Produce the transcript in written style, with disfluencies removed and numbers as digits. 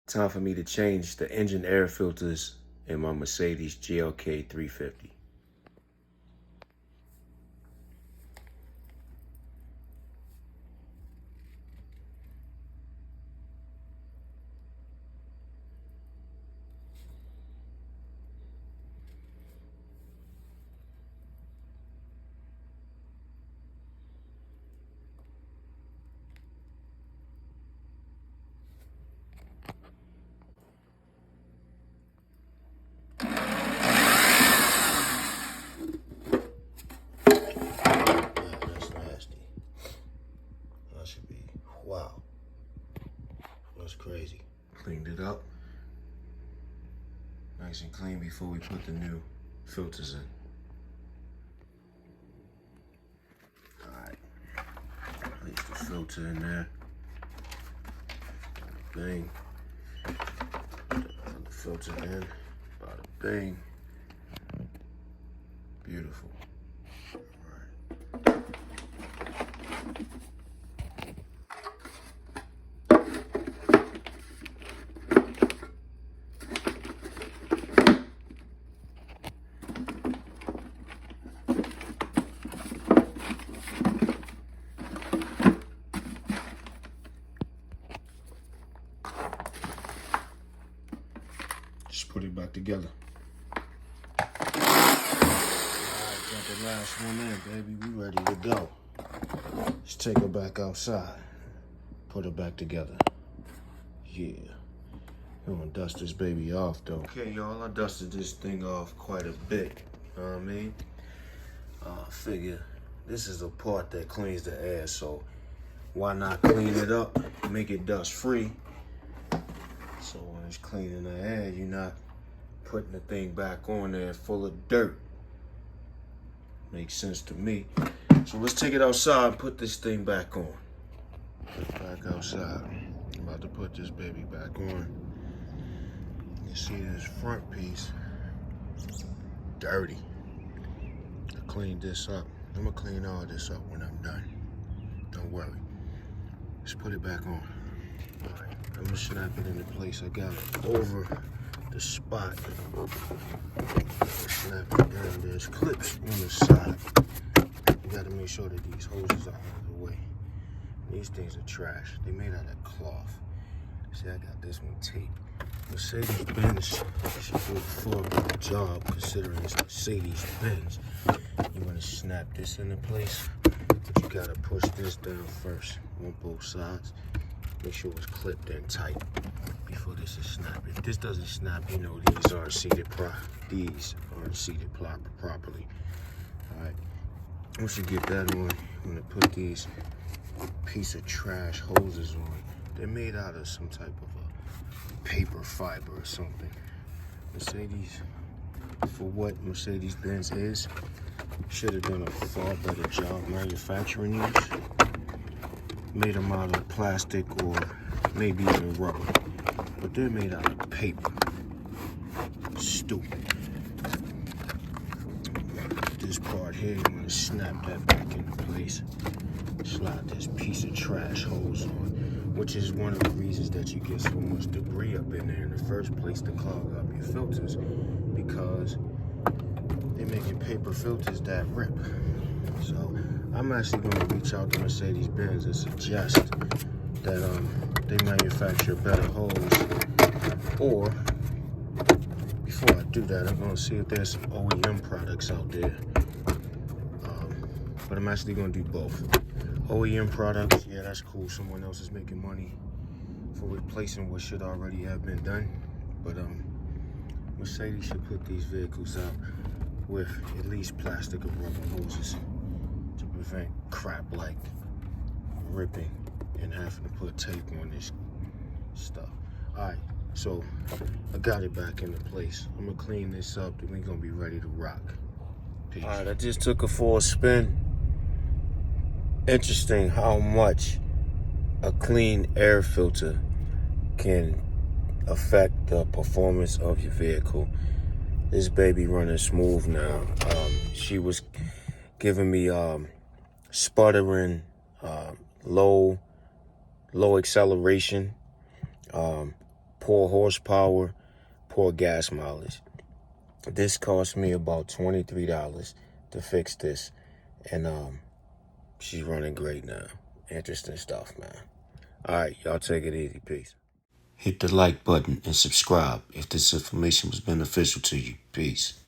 Time for me to change the engine air filters in my Mercedes GLK 350. That's nasty. That should be, wow. That's crazy. Cleaned it up. Nice and clean before we put the new filters in. Alright. Place the filter in there. Bang. Put the filter in. Bada bang. Beautiful. Just put it back together. Alright, got the last one in, baby. We ready to go. Let's take her back outside. Put her back together. Yeah. I'm gonna dust this baby off, though. Okay, y'all, I dusted this thing off quite a bit. You know what I mean? Figure this is the part that cleans the air, so why not clean it up, make it dust-free? So when it's cleaning the air, you're not putting the thing back on there full of dirt. Makes sense to me. So let's take it outside and put this thing back on. Back outside. I'm about to put this baby back on. You see this front piece, dirty. I cleaned this up. I'm gonna clean all this up when I'm done. Don't worry. Let's put it back on. All right, I'm gonna snap it into place. I got it over the spot. Snap it down. There's clips on the side. You gotta make sure that these hoses are out of the way. These things are trash. They made out of cloth. See, I got this one taped. Mercedes Benz should do a far better job considering it's Mercedes Benz. You want to snap this into place, but you gotta push this down first on both sides. Make sure it's clipped in tight before this is snapped. If this doesn't snap, you know these aren't seated properly. All right. Once you get that on, I'm gonna put these piece of trash hoses on. They're made out of some type of a paper fiber or something. Mercedes, for what Mercedes Benz is, should have done a far better job manufacturing these. Made them out of plastic or maybe even rubber, but they're made out of paper. Stupid. This part here, you want to snap that back into place. Slide this piece of trash hose on, which is one of the reasons that you get so much debris up in there in the first place to clog up your filters, because they're making paper filters that rip. So I'm actually going to reach out to Mercedes Benz and suggest that they manufacture better hose. Or before I do that, I'm going to see if there's some OEM products out there. But I'm actually going to do both. OEM products, yeah, that's cool. Someone else is making money for replacing what should already have been done. But Mercedes should put these vehicles out with at least plastic or rubber hoses to prevent crap like ripping and having to put tape on this stuff. All right, so I got it back into place. I'm gonna clean this up, then we're gonna be ready to rock. Peace. All right, I just took it for a spin. Interesting how much a clean air filter can affect the performance of your vehicle. This baby running smooth now. She was giving me sputtering, low acceleration, poor horsepower, poor gas mileage. This cost me about $23 to fix this, and she's running great now. Interesting stuff, man. All right, y'all take it easy. Peace. Hit the like button and subscribe if this information was beneficial to you. Peace.